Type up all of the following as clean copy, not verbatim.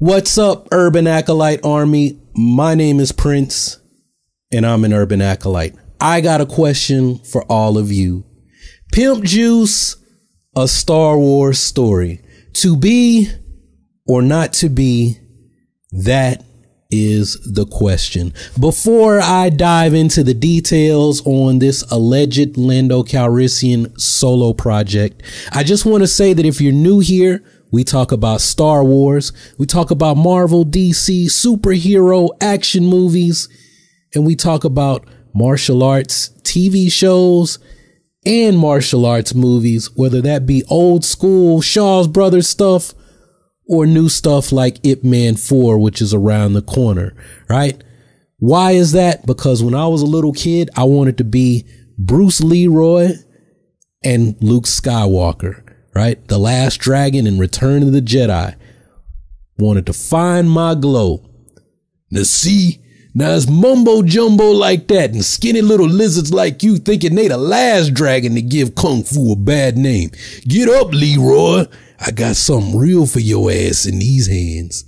What's up, Urban Acolyte Army? My name is Prince, and I'm an Urban Acolyte. I got a question for all of you. Pimp Juice, a Star Wars story. To be or not to be, that is the question. Before I dive into the details on this alleged Lando Calrissian solo project, I just want to say that if you're new here, we talk about Star Wars, we talk about Marvel, DC, superhero action movies, and we talk about martial arts TV shows and martial arts movies, whether that be old school Shaw's Brothers stuff or new stuff like Ip Man 4, which is around the corner, right? Why is that? Because when I was a little kid, I wanted to be Bruce Leroy and Luke Skywalker, right? The Last Dragon and Return of the Jedi. Wanted to find my glow. Now see, now it's mumbo jumbo like that and skinny little lizards like you thinking they the last dragon to give Kung Fu a bad name. Get up, Leroy. I got something real for your ass in these hands.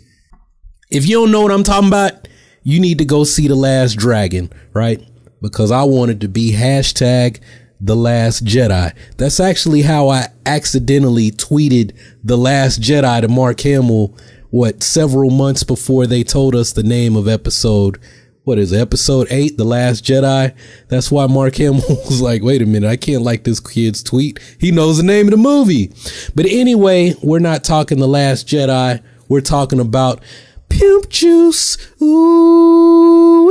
If you don't know what I'm talking about, you need to go see The Last Dragon, right? Because I wanted to be hashtag The Last Jedi. That's actually how I accidentally tweeted The Last Jedi to Mark Hamill, several months before they told us the name of episode 8, The Last Jedi. That's why Mark Hamill was like, wait a minute, I can't like this kid's tweet. He knows the name of the movie. But anyway, we're not talking The Last Jedi. We're talking about Pimp Juice. Ooh,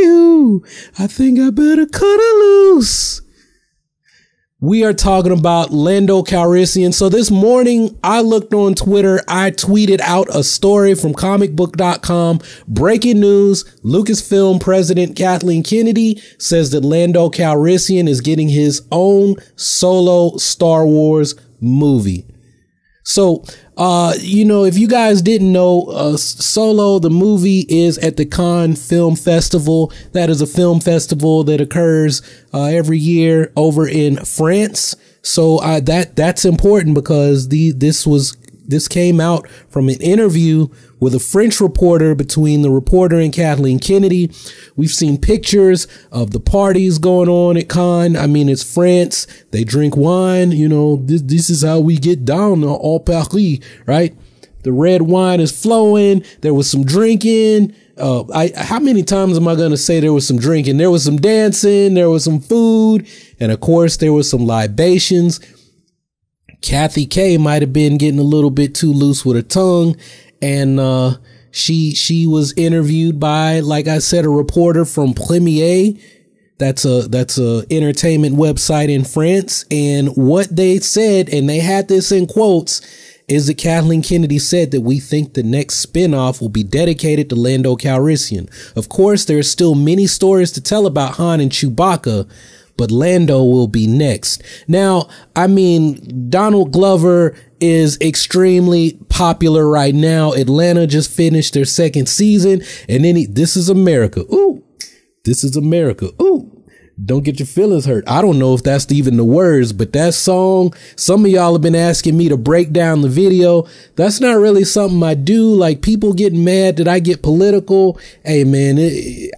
ooh, I think I better cut her loose. We are talking about Lando Calrissian. So this morning I looked on Twitter. I tweeted out a story from comicbook.com. Breaking news. Lucasfilm president Kathleen Kennedy says that Lando Calrissian is getting his own solo Star Wars movie. So, if you guys didn't know, Solo, the movie, is at the Cannes Film Festival. That is a film festival that occurs every year over in France. So that's important because this came out from an interview with a French reporter between the reporter and Kathleen Kennedy. We've seen pictures of the parties going on at Cannes. I mean, it's France. They drink wine. This is how we get down en Paris, right? The red wine is flowing. There was some drinking. How many times am I going to say there was some drinking? There was some dancing. There was some food. And of course, there was some libations. Kathy K might have been getting a little bit too loose with her tongue. And she was interviewed by, like I said, a reporter from Premiere. That's a entertainment website in France. And what they said, and they had this in quotes, is that Kathleen Kennedy said that we think the next spinoff will be dedicated to Lando Calrissian. Of course, there are still many stories to tell about Han and Chewbacca, but Lando will be next. Now, I mean, Donald Glover is extremely popular right now. Atlanta just finished their second season, and then This Is America. Ooh, This Is America. Ooh, don't get your feelings hurt. I don't know if that's even the words, but that song, some of y'all have been asking me to break down the video. That's not really something I do. Like, people getting mad that I get political. Hey man,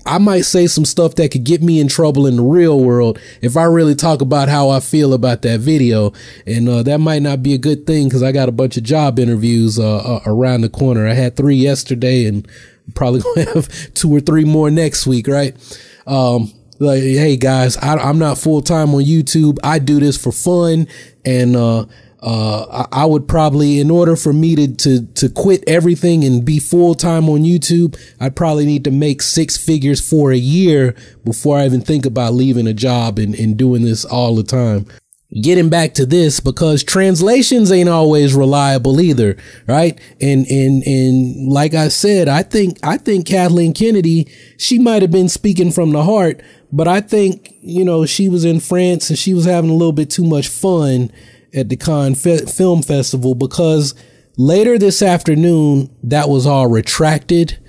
I might say some stuff that could get me in trouble in the real world if I really talk about how I feel about that video. And that might not be a good thing because I got a bunch of job interviews around the corner. I had 3 yesterday and probably gonna have 2 or 3 more next week, right? Like, hey guys, I'm not full time on YouTube. I do this for fun. And, I would probably, in order for me to quit everything and be full time on YouTube, I'd probably need to make 6 figures for a year before I even think about leaving a job and doing this all the time. Getting back to this, because translations ain't always reliable either, right? And like I said, I think Kathleen Kennedy, she might have been speaking from the heart, but I think, she was in France and she was having a little bit too much fun at the Cannes Film Festival, because later this afternoon, that was all retracted.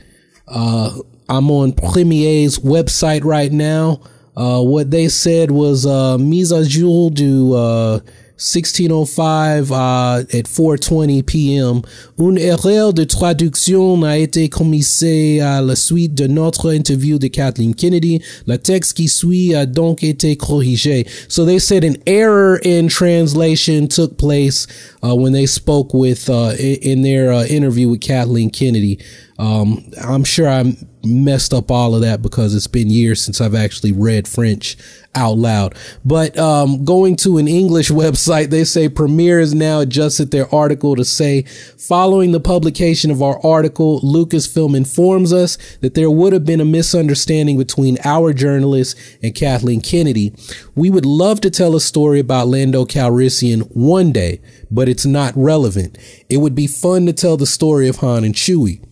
I'm on Premiere's website right now. What they said was mise à jour du 1605 at 4:20 p.m. Une erreur de traduction a été commise à la suite de notre interview de Kathleen Kennedy. Le texte qui suit a donc été corrigé. So they said an error in translation took place when they spoke with in their interview with Kathleen Kennedy. I'm sure I messed up all of that because it's been years since I've actually read French out loud. But going to an English website, they say Premiere has now adjusted their article to say, following the publication of our article, Lucasfilm informs us that there would have been a misunderstanding between our journalist and Kathleen Kennedy. We would love to tell a story about Lando Calrissian one day, but it's not relevant. It would be fun to tell the story of Han and Chewie.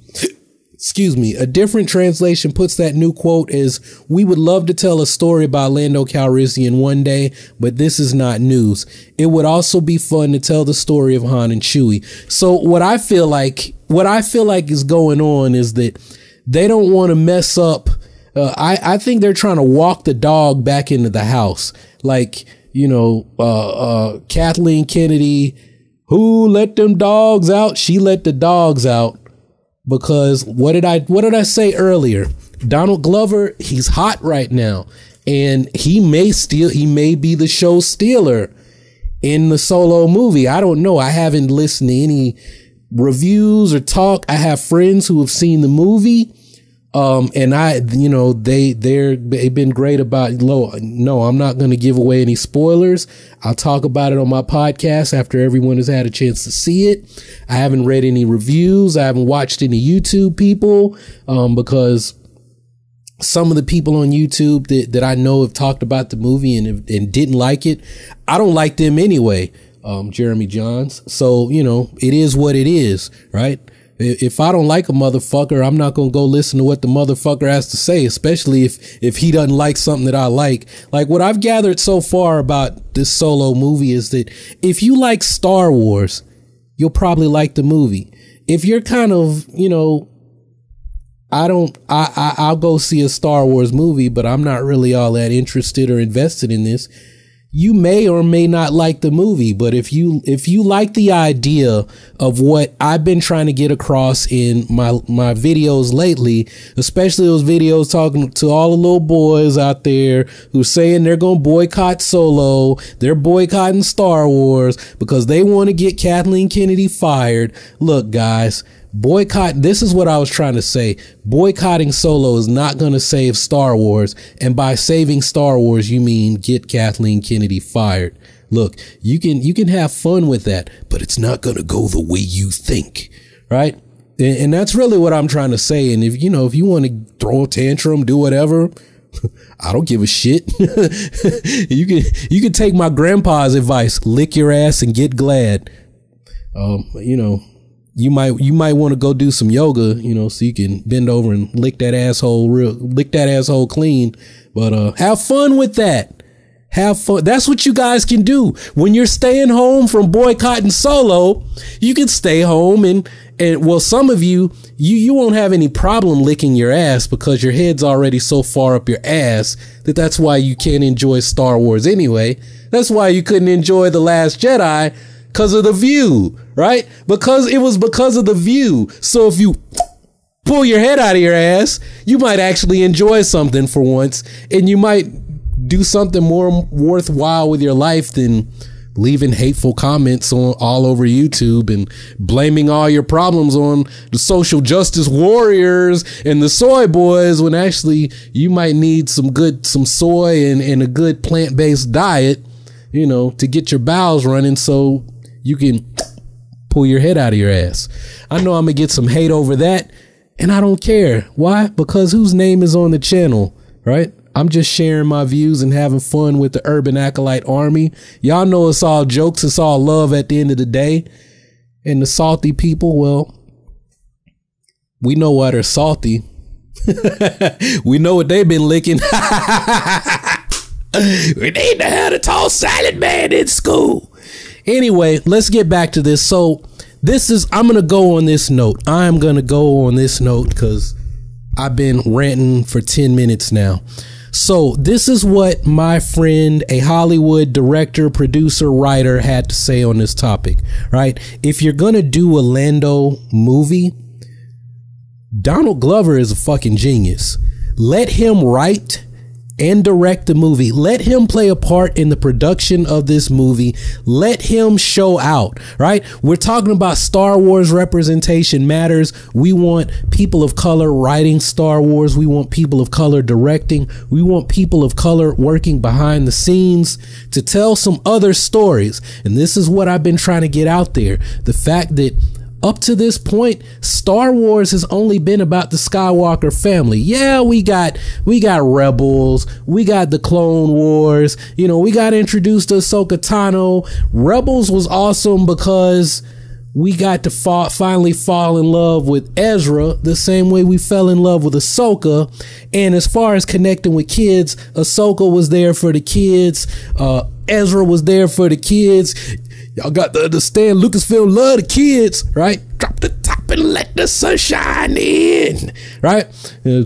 Excuse me. A different translation puts that new quote as, we would love to tell a story about Lando Calrissian one day, but this is not news. It would also be fun to tell the story of Han and Chewie. So what I feel like is going on is that they don't want to mess up. I think they're trying to walk the dog back into the house. Like, Kathleen Kennedy, who let them dogs out? She let the dogs out. Because what did I say earlier? Donald Glover, he's hot right now, and he may be the show stealer in the Solo movie. I don't know. I haven't listened to any reviews or talk. I have friends who have seen the movie. And they've been great about, no, I'm not going to give away any spoilers. I'll talk about it on my podcast after everyone has had a chance to see it. I haven't read any reviews. I haven't watched any YouTube people, because some of the people on YouTube that I know have talked about the movie and didn't like it. I don't like them anyway. Jeremy Johns. So, it is what it is, right? If I don't like a motherfucker, I'm not going to go listen to what the motherfucker has to say, especially if he doesn't like something that I like. Like, what I've gathered so far about this Solo movie is that if you like Star Wars, you'll probably like the movie. If you're kind of, I'll go see a Star Wars movie, but I'm not really all that interested or invested in this. You may or may not like the movie, but if you like the idea of what I've been trying to get across in my videos lately, especially those videos talking to all the little boys out there who are saying they're going to boycott Solo, they're boycotting Star Wars because they want to get Kathleen Kennedy fired. Look, guys, this is what I was trying to say. Boycotting Solo is not going to save Star Wars. And by saving Star Wars, you mean get Kathleen Kennedy fired. Look, you can have fun with that, but it's not going to go the way you think. Right. And that's really what I'm trying to say. And if you want to throw a tantrum, do whatever, I don't give a shit. You can take my grandpa's advice, lick your ass and get glad. You might want to go do some yoga, so you can bend over and lick that asshole clean. But have fun with that. Have fun. That's what you guys can do. When you're staying home from boycotting Solo, you can stay home and well, some of you won't have any problem licking your ass because your head's already so far up your ass that's why you can't enjoy Star Wars anyway. That's why you couldn't enjoy The Last Jedi. Because of the view, right? Because of the view. So if you pull your head out of your ass, you might actually enjoy something for once, and you might do something more worthwhile with your life than leaving hateful comments all over YouTube and blaming all your problems on the social justice warriors and the soy boys, when actually you might need some soy and a good plant-based diet, to get your bowels running so you can pull your head out of your ass. I know I'm gonna get some hate over that, and I don't care. Why? Because whose name is on the channel, right? I'm just sharing my views and having fun with the Urban Acolyte Army. Y'all know it's all jokes, it's all love at the end of the day. And the salty people, well, we know why they're salty. We know what they've been licking. We need to have a tall silent man in school. Anyway, let's get back to this. So I'm going to go on this note. I'm going to go on this note because I've been ranting for 10 minutes now. So this is what my friend, a Hollywood director, producer, writer, had to say on this topic, right? If you're going to do a Lando movie, Donald Glover is a fucking genius. Let him write and direct the movie. Let him play a part in the production of this movie. Let him show out, right? We're talking about Star Wars representation matters. We want people of color writing Star Wars. We want people of color directing. We want people of color working behind the scenes to tell some other stories. And this is what I've been trying to get out there. The fact that up to this point, Star Wars has only been about the Skywalker family. Yeah, we got Rebels, we got the Clone Wars, you know, we got introduced to Ahsoka Tano. Rebels was awesome because we got to finally fall in love with Ezra the same way we fell in love with Ahsoka. And as far as connecting with kids, Ahsoka was there for the kids. Ezra was there for the kids. Y'all got to understand, Lucasfilm love the kids, right? Drop the top and let the sunshine in, right?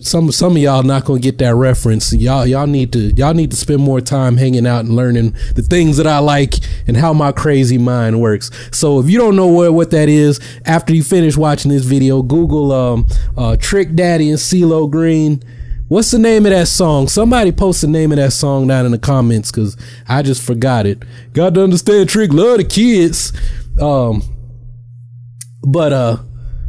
Some of y'all not gonna get that reference. Y'all need to spend more time hanging out and learning the things that I like and how my crazy mind works. So if you don't know what that is, after you finish watching this video, Google Trick Daddy and CeeLo Green. What's the name of that song? Somebody post the name of that song down in the comments, because I just forgot it. Got to understand, Trick love the kids.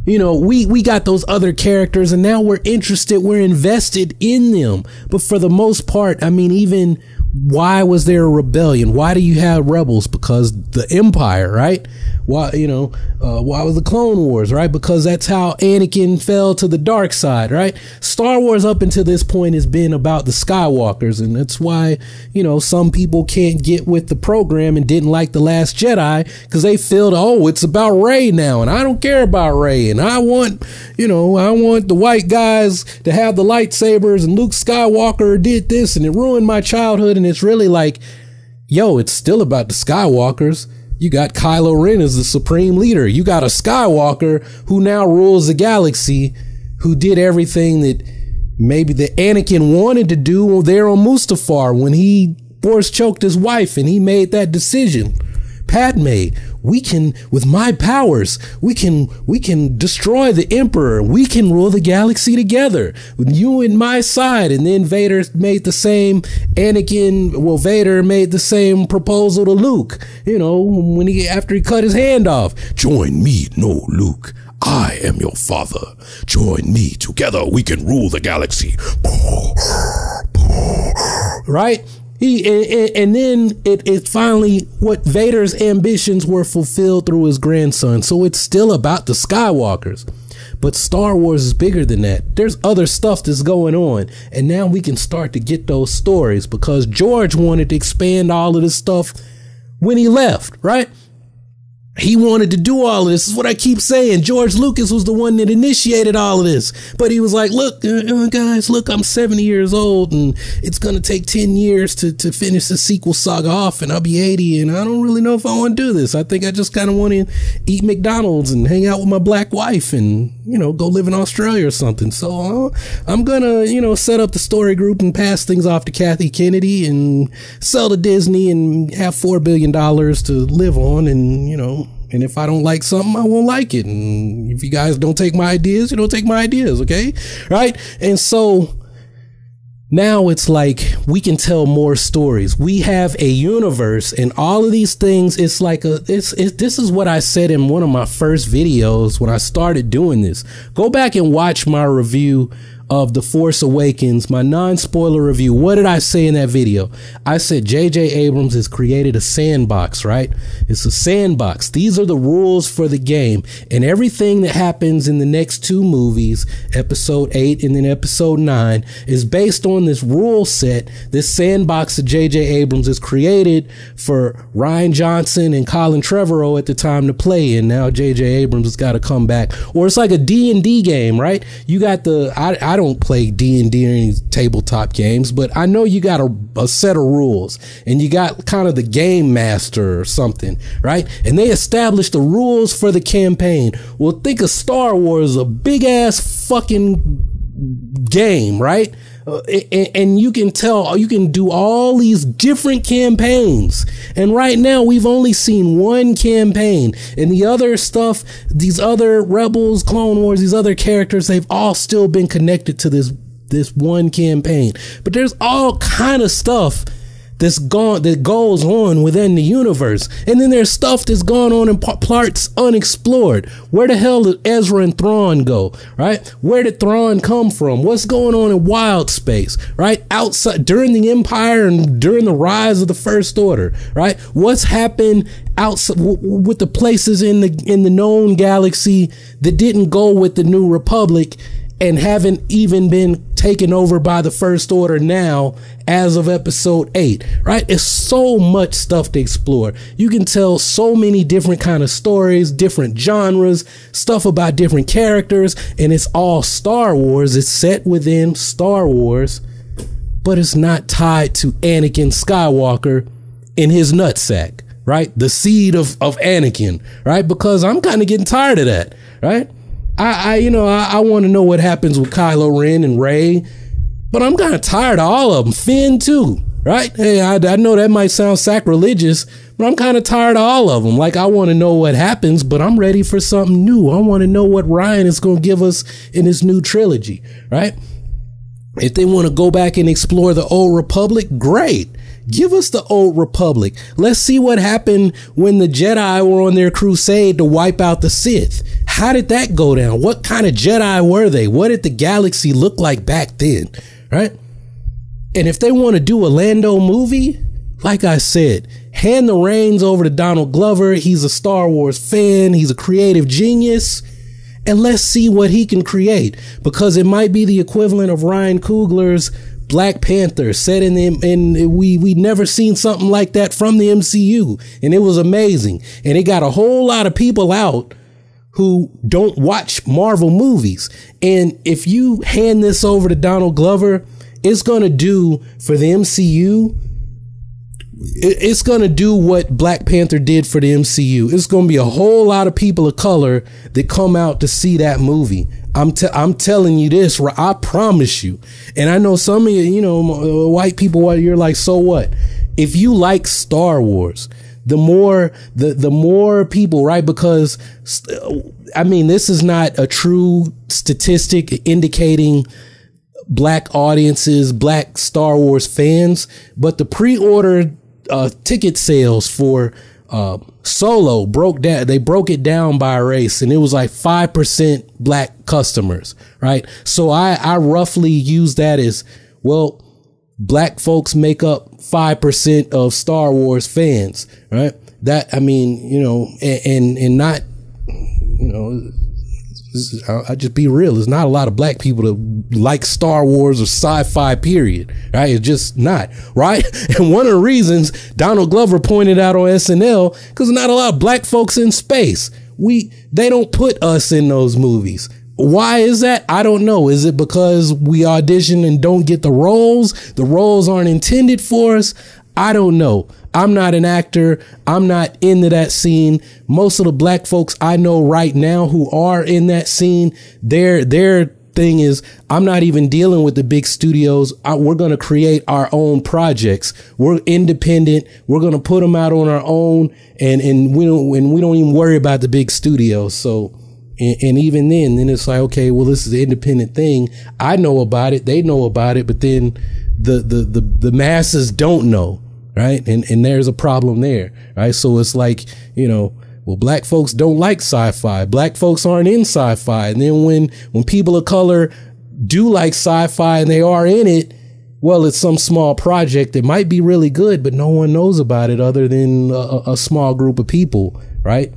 You know, we got those other characters, and now we're interested, we're invested in them. But for the most part, I mean, even why was there a rebellion? Why do you have rebels? Because the Empire, right? Why, you know, why was the Clone Wars, right? Because that's how Anakin fell to the dark side, right? Star Wars up until this point has been about the Skywalkers, and that's why, you know, some people can't get with the program and didn't like The Last Jedi, because they feel, oh, it's about Rey now, and I don't care about Rey, and I want, you know, I want the white guys to have the lightsabers, and Luke Skywalker did this, and it ruined my childhood. And it's really like, yo, it's still about the Skywalkers. You got Kylo Ren as the supreme leader. You got a Skywalker who now rules the galaxy, who did everything that maybe the Anakin wanted to do there on Mustafar when he force choked his wife and he made that decision. Padme, we can, with my powers, we can destroy the Emperor. We can rule the galaxy together with you and my side. And then Vader made the same Vader made the same proposal to Luke, you know, after he cut his hand off. Join me, no, Luke. I am your father. Join me. Together we can rule the galaxy. Right? And then it finally, what Vader's ambitions were fulfilled through his grandson. So it's still about the Skywalkers. But Star Wars is bigger than that. There's other stuff that's going on. And now we can start to get those stories, because George wanted to expand all of this stuff when he left, right? He wanted to do all of this. This is what I keep saying. George Lucas was the one that initiated all of this. But he was like, look, guys, look, I'm 70 years old and it's going to take 10 years to finish the sequel saga off, and I'll be 80 and I don't really know if I want to do this. I think I just kind of want to eat McDonald's and hang out with my black wife and, you know, go live in Australia or something. So I'm going to, you know, set up the story group and pass things off to Kathy Kennedy and sell to Disney and have $4 billion to live on. And, you know, and if I don't like something, I won't like it. And if you guys don't take my ideas, you don't take my ideas. Okay. Right. And so now it's like we can tell more stories. We have a universe, and all of these things. It's like this is what I said in one of my first videos when I started doing this. Go back and watch my review of The Force Awakens, my non-spoiler review. What did I say in that video? I said J.J. Abrams has created a sandbox, right? It's a sandbox. These are the rules for the game, and everything that happens in the next two movies, episode 8 and then episode 9, is based on this rule set, this sandbox that J.J. Abrams has created for Rian Johnson and Colin Trevorrow at the time to play. And now J.J. Abrams has got to come back. Or it's like a D&D game, right? You got I don't play D&D or any tabletop games, but I know you got a set of rules, and you got kind of the game master or something, right? And they established the rules for the campaign. Well, think of Star Wars, a big ass fucking game, right? And you can tell, you can do all these different campaigns. And right now we've only seen one campaign, and the other stuff, these other Rebels, Clone Wars, these other characters, they've all still been connected to this one campaign. But there's all kind of stuff that goes on within the universe. And then there's stuff that's gone on in parts unexplored. Where the hell did Ezra and Thrawn go, right? Where did Thrawn come from? What's going on in wild space, right? Outside, during the Empire and during the rise of the First Order, right? What's happened outside with the places in the known galaxy that didn't go with the New Republic and haven't even been taken over by the First Order now as of episode 8, right? It's so much stuff to explore. You can tell so many different kind of stories, different genres, stuff about different characters, and it's all Star Wars. It's set within Star Wars, but it's not tied to Anakin Skywalker in his nutsack, right? The seed of Anakin, right? Because I'm kind of getting tired of that, right? I want to know what happens with Kylo Ren and Rey, but I'm kind of tired of all of them. Finn too, right? Hey, I know that might sound sacrilegious, but I'm kind of tired of all of them. Like, I want to know what happens, but I'm ready for something new. I want to know what Ryan is going to give us in his new trilogy, right? If they want to go back and explore the Old Republic, great. Give us the Old Republic. Let's see what happened when the Jedi were on their crusade to wipe out the Sith. How did that go down? What kind of Jedi were they? What did the galaxy look like back then? Right? And if they want to do a Lando movie, like I said, hand the reins over to Donald Glover. He's a Star Wars fan. He's a creative genius. And let's see what he can create, because it might be the equivalent of Ryan Coogler's Black Panther, set in we never seen something like that from the MCU, and it was amazing. And it got a whole lot of people out who don't watch Marvel movies. And if you hand this over to Donald Glover, it's going to do for the MCU. It's going to do what Black Panther did for the MCU. It's going to be a whole lot of people of color that come out to see that movie. I'm telling you this, I promise you. And I know some of you, white people, you're like, so what? If you like Star Wars, the more people, right? Because, I mean, this is not a true statistic indicating black audiences, black Star Wars fans, but the pre-order ticket sales for Solo broke down. They broke it down by race, and it was like 5% black customers, right? So I roughly use that as, well, black folks make up 5% of Star Wars fans, right? That, I mean, and not, I just be real. There's not a lot of black people that like Star Wars or sci-fi, period. Right? It's just not, right? And one of the reasons Donald Glover pointed out on SNL, because not a lot of black folks in space. They don't put us in those movies. Why is that? I don't know. Is it because we audition and don't get the roles? The roles aren't intended for us? I don't know. I'm not an actor. I'm not into that scene. Most of the black folks I know right now who are in that scene, their thing is, I'm not even dealing with the big studios. We're going to create our own projects. We're independent. We're going to put them out on our own, and we don't even worry about the big studios. So, and even then it's like, okay, well, this is an independent thing. I know about it. They know about it, but then the masses don't know. Right. And there's a problem there. Right. So it's like, well, black folks don't like sci-fi. Black folks aren't in sci-fi. And then when people of color do like sci-fi and they are in it, well, it's some small project that might be really good, but no one knows about it other than a small group of people. Right.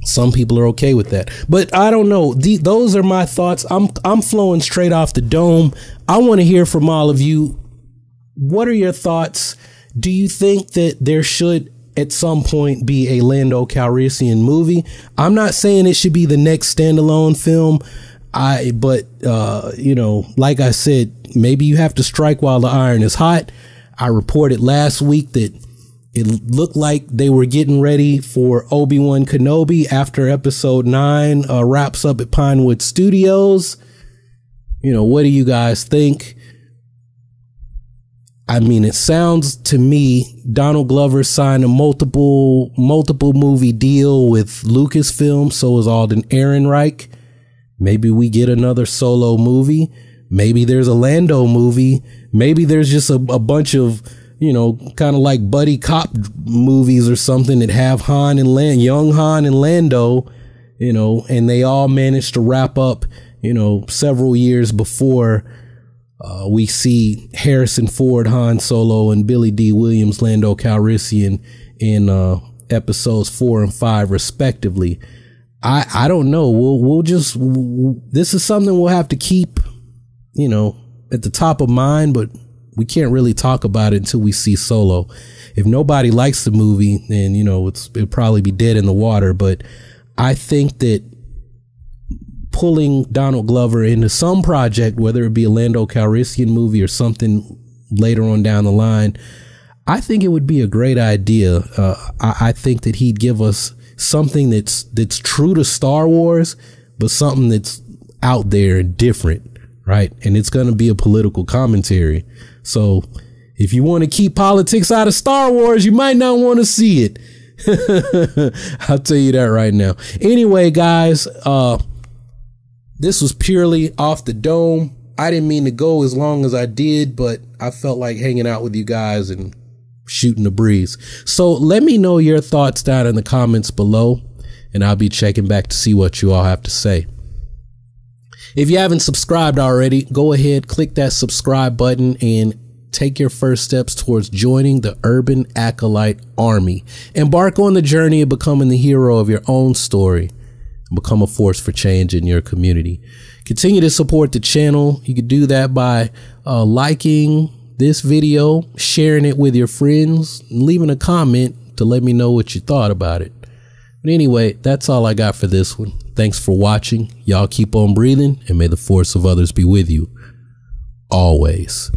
Some people are okay with that, but I don't know. Those are my thoughts. I'm flowing straight off the dome. I want to hear from all of you. What are your thoughts? Do you think that there should at some point be a Lando Calrissian movie? I'm not saying it should be the next standalone film. But like I said, maybe you have to strike while the iron is hot. I reported last week that it looked like they were getting ready for Obi-Wan Kenobi after episode 9 wraps up at Pinewood Studios. You know, what do you guys think? I mean, it sounds to me Donald Glover signed a multiple movie deal with Lucasfilm. So is Alden Ehrenreich. Maybe we get another Solo movie. Maybe there's a Lando movie. Maybe there's just a bunch of, you know, kind of like buddy cop movies or something that have Han and young Han and Lando, you know, and they all managed to wrap up, you know, several years before we see Harrison Ford, Han Solo, and Billy D. Williams, Lando Calrissian in episodes 4 and 5 respectively. I don't know. This is something we'll have to keep, you know, at the top of mind, but we can't really talk about it until we see Solo. If nobody likes the movie, then, you know, it'll probably be dead in the water. But I think that pulling Donald Glover into some project, whether it be a Lando Calrissian movie or something later on down the line, I think it would be a great idea. I think that he'd give us something that's true to Star Wars, but something that's out there and different, right? And it's going to be a political commentary. So if you want to keep politics out of Star Wars, you might not want to see it. I'll tell you that right now. Anyway, guys, this was purely off the dome. I didn't mean to go as long as I did, but I felt like hanging out with you guys and shooting the breeze. So let me know your thoughts down in the comments below, and I'll be checking back to see what you all have to say. If you haven't subscribed already, go ahead, click that subscribe button and take your first steps towards joining the Urban Acolyte Army. Embark on the journey of becoming the hero of your own story. Become a force for change in your community. Continue to support the channel. You can do that by liking this video, sharing it with your friends, and leaving a comment to let me know what you thought about it. But anyway, that's all I got for this one. Thanks for watching. Y'all keep on breathing, and may the force of others be with you always.